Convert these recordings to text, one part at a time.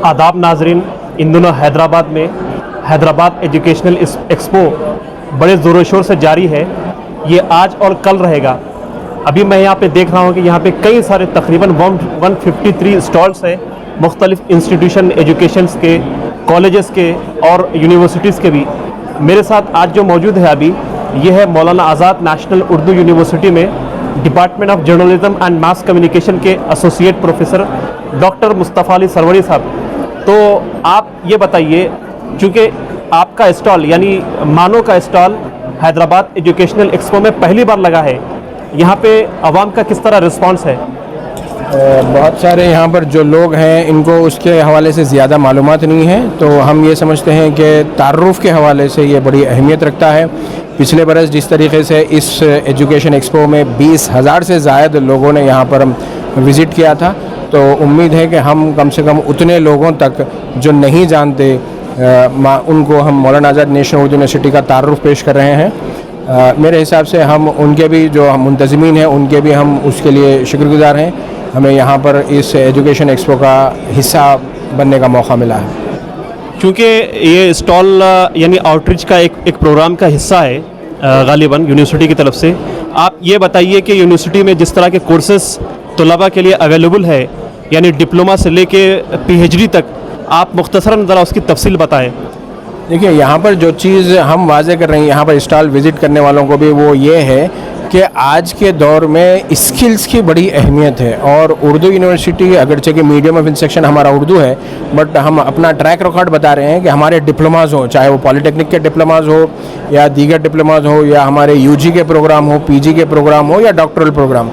आदाब नाजरीन, इन दिनों हैदराबाद में हैदराबाद एजुकेशनल एक्सपो बड़े ज़ोरों शोर से जारी है। ये आज और कल रहेगा। अभी मैं यहाँ पे देख रहा हूँ कि यहाँ पे कई सारे तकरीबन 153 स्टॉल्स हैं, मुख्तलिफ इंस्टीट्यूशन एजुकेशंस के, कॉलेजेस के और यूनिवर्सिटीज़ के भी। मेरे साथ आज जो मौजूद है अभी, ये है मौलाना आज़ाद नेशनल उर्दू यूनिवर्सिटी में department of journalism and mass communication के associate professor doctor Mustafa Ali Sarwari साहब। तो आप ये बताइए, चूँकि आपका स्टॉल यानी मानो का स्टॉल हैदराबाद एजुकेशनल एक्सपो में पहली बार लगा है, यहाँ पे आवाम का किस तरह रिस्पांस है? बहुत सारे यहाँ पर जो लोग हैं इनको उसके हवाले से ज़्यादा मालूमात नहीं है, तो हम ये समझते हैं कि तारुफ़ के हवाले से ये बड़ी अहमियत रखता है। पिछले बरस जिस तरीके से इस एजुकेशन एक्सपो में 20,000 से ज़ायद लोगों ने यहाँ पर विज़िट किया था, तो उम्मीद है कि हम कम से कम उतने लोगों तक जो नहीं जानते उनको हम मौलाना आज़ाद नेशनल उर्दू यूनिवर्सिटी का तारुफ़ पेश कर रहे हैं। मेरे हिसाब से हम उनके भी जो मुंतज़मीन हैं उनके भी हम उसके लिए शुक्रगुज़ार हैं। हमें यहाँ पर इस एजुकेशन एक्सपो का हिस्सा बनने का मौका मिला है। चूँकि ये स्टॉल यानी आउटरीच का एक प्रोग्राम का हिस्सा है गालिबन यूनिवर्सिटी की तरफ से। आप ये बताइए कि यूनिवर्सिटी में जिस तरह के कोर्सेस तलबा के लिए अवेलेबल है, यानी डिप्लोमा से लेके PhD तक, आप मुख्तसरन ज़रा उसकी तफसील बताएं। देखिए, यहाँ पर जो चीज़ हम वाज़े कर रहे हैं यहाँ पर स्टॉल विज़िट करने वालों को भी, वो ये है कि आज के दौर में स्किल्स की बड़ी अहमियत है। और उर्दू यूनिवर्सिटी अगरचे कि मीडियम ऑफ इंस्ट्रक्शन हमारा उर्दू है, बट हम अपना ट्रैक रिकॉर्ड बता रहे हैं कि हमारे डिप्लोमाज हो, चाहे वो पॉलिटेक्निक के डिप्लोमाज हो या दीगर डिप्लोमाज हो या हमारे UG के प्रोग्राम हो, PG के प्रोग्राम हो या डॉक्टरल प्रोग्राम,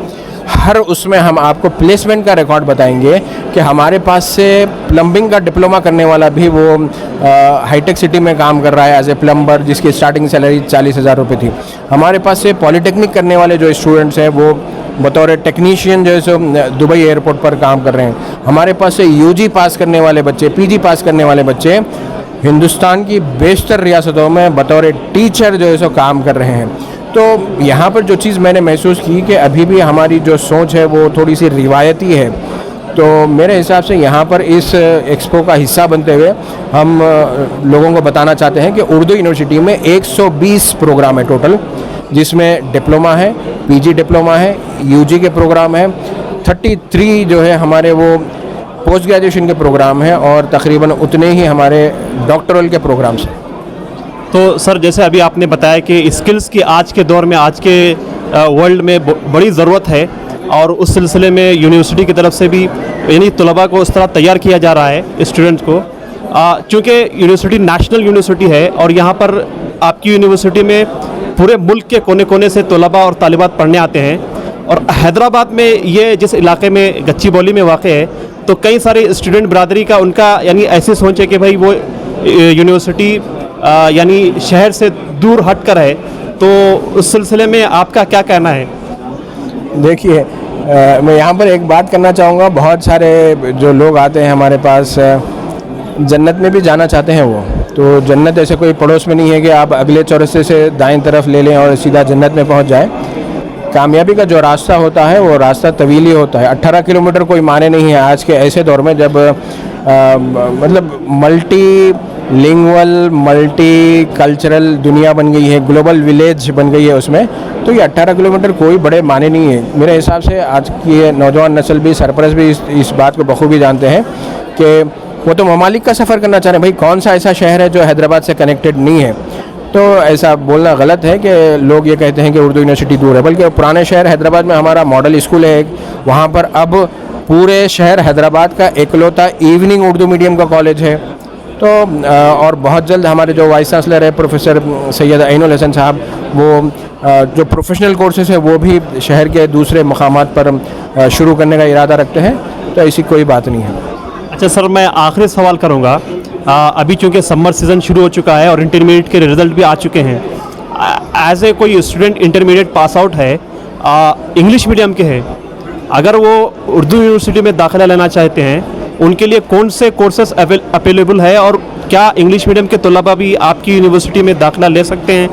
हर उसमें हम आपको प्लेसमेंट का रिकॉर्ड बताएंगे कि हमारे पास से प्लम्बिंग का डिप्लोमा करने वाला भी वो हाईटेक सिटी में काम कर रहा है एज ए प्लम्बर, जिसकी स्टार्टिंग सैलरी 40,000 रुपये थी। हमारे पास से पॉलिटेक्निक करने वाले जो स्टूडेंट्स हैं वो बतौर टेक्नीशियन जो है सो दुबई एयरपोर्ट पर काम कर रहे हैं। हमारे पास से UG पास करने वाले बच्चे, PG पास करने वाले बच्चे हिंदुस्तान की बेशतर रियासतों में बतौर टीचर जो है सो काम कर रहे हैं। तो यहाँ पर जो चीज़ मैंने महसूस की कि अभी भी हमारी जो सोच है वो थोड़ी सी रिवायती है। तो मेरे हिसाब से यहाँ पर इस एक्सपो का हिस्सा बनते हुए हम लोगों को बताना चाहते हैं कि उर्दू यूनिवर्सिटी में 120 प्रोग्राम है टोटल, जिसमें डिप्लोमा है, PG डिप्लोमा है, UG के प्रोग्राम है, 33 जो है हमारे वो पोस्ट ग्रेजुएशन के प्रोग्राम हैं और तकरीबन उतने ही हमारे डॉक्टरल के प्रोग्राम्स हैं। तो सर, जैसे अभी आपने बताया कि स्किल्स की आज के दौर में, आज के वर्ल्ड में बड़ी ज़रूरत है, और उस सिलसिले में यूनिवर्सिटी की तरफ से भी यानी तलबा को उस तरह तैयार किया जा रहा है स्टूडेंट्स को। चूँकि यूनिवर्सिटी नेशनल यूनिवर्सिटी है और यहाँ पर आपकी यूनिवर्सिटी में पूरे मुल्क के कोने कोने से तलबा और तालिबात पढ़ने आते हैं। और हैदराबाद में ये जिस इलाके में गच्चीबौली में वाक़ है, तो कई सारे स्टूडेंट बरादरी का उनका यानी ऐसी सोच है कि भाई वो यूनिवर्सिटी यानी शहर से दूर हट कर है। तो उस सिलसिले में आपका क्या कहना है? देखिए, मैं यहाँ पर एक बात करना चाहूँगा। बहुत सारे जो लोग आते हैं हमारे पास जन्नत में भी जाना चाहते हैं वो, तो जन्नत ऐसे कोई पड़ोस में नहीं है कि आप अगले चौरस्ते से दाएं तरफ ले लें और सीधा जन्नत में पहुँच जाए। कामयाबी का जो रास्ता होता है वो रास्ता तवील ही होता है। 18 किलोमीटर कोई माने नहीं है आज के ऐसे दौर में, जब मतलब मल्टी लिंगुअल, मल्टी कल्चरल दुनिया बन गई है, ग्लोबल विलेज बन गई है उसमें, तो ये 18 किलोमीटर कोई बड़े माने नहीं है। मेरे हिसाब से आज की नौजवान नस्ल भी, सरपरस्त भी इस बात को बखूबी जानते हैं कि वो तो ममालिक का सफ़र करना चाह रहे हैं। भाई, कौन सा ऐसा शहर है जो हैदराबाद से कनेक्टेड नहीं है? तो ऐसा बोलना गलत है कि लोग ये कहते हैं कि उर्दू यूनिवर्सिटी दूर है, बल्कि पुराने शहर हैदराबाद में हमारा मॉडल स्कूल है एक, वहाँ पर अब पूरे शहर हैदराबाद का इकलौता इवनिंग उर्दू मीडियम का कॉलेज है। तो और बहुत जल्द हमारे जो वाइस चांसलर है प्रोफेसर सैयद ऐनुल हसन साहब, वो जो प्रोफेशनल कोर्सेज है वो भी शहर के दूसरे मकामात पर शुरू करने का इरादा रखते हैं। तो ऐसी कोई बात नहीं है। अच्छा सर, मैं आखिरी सवाल करूँगा। अभी चूँकि समर सीज़न शुरू हो चुका है और इंटरमीडिएट के रिज़ल्ट भी आ चुके हैं, एज ए कोई स्टूडेंट इंटरमीडिएट पास आउट है, इंग्लिश मीडियम के हैं, अगर वो उर्दू यूनिवर्सिटी में दाखिला लेना चाहते हैं, उनके लिए कौन से कोर्सेस अवेलेबल है और क्या इंग्लिश मीडियम के तलबा भी आपकी यूनिवर्सिटी में दाखिला ले सकते हैं?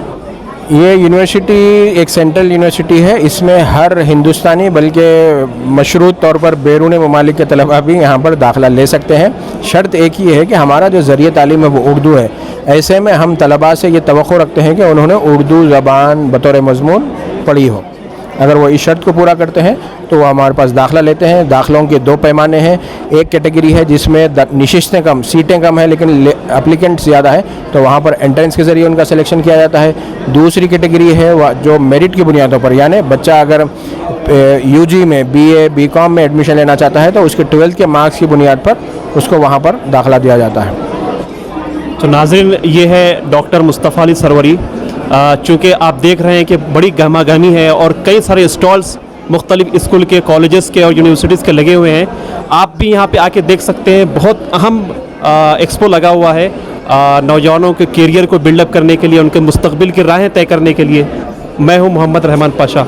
یہ یونیورسٹی ایک سینٹرل یونیورسٹی ہے. اس میں ہر ہندوستانی بلکہ مشروط طور پر بیرون ممالک کے طلباء بھی یہاں پر داخلہ لے سکتے ہیں. شرط ایک ہی ہے کہ ہمارا جو ذریعہ تعلیم ہے وہ اردو ہے. ایسے میں ہم طلباء سے یہ توقع رکھتے ہیں کہ انہوں نے اردو زبان بطور مضمون پڑھی ہو. اگر وہ اس شرط کو پورا کرتے ہیں تو وہ ہمارے پاس داخلہ لیتے ہیں. داخلوں کے دو پیمانے ہیں. ایک کیٹیگری ہے جس میں نشستیں کم سیٹیں کم ہیں لیکن اپلیکنٹ زیادہ ہیں, تو وہاں پر انٹرنس کے ذریعے ان کا سلیکشن کیا جاتا ہے. دوسری کیٹیگری ہے جو میرٹ کی بنیادوں پر, یعنی بچہ اگر یو جی میں BA BCom میں ایڈمیشن لینا چاہتا ہے تو اس کے 12th کے مارکس کی بنیاد پر اس کو وہاں پر داخلہ دیا جاتا ہے. تو ناظرین, یہ ہے ڈاکٹر مصطفیٰ علی سروری. چونکہ آپ دیکھ رہے ہیں کہ بڑی گہما گہمی ہے اور کئی سارے اسٹالز مختلف اسکول کے, کالجز کے اور یونیورسٹیز کے لگے ہوئے ہیں. آپ بھی یہاں پہ آ کے دیکھ سکتے ہیں. بہت اہم ایکسپو لگا ہوا ہے نوجوانوں کے کیریئر کو بلڈ اپ کرنے کے لیے, ان کے مستقبل کی راہیں طے کرنے کے لیے. میں ہوں محمد رحمان پاشا.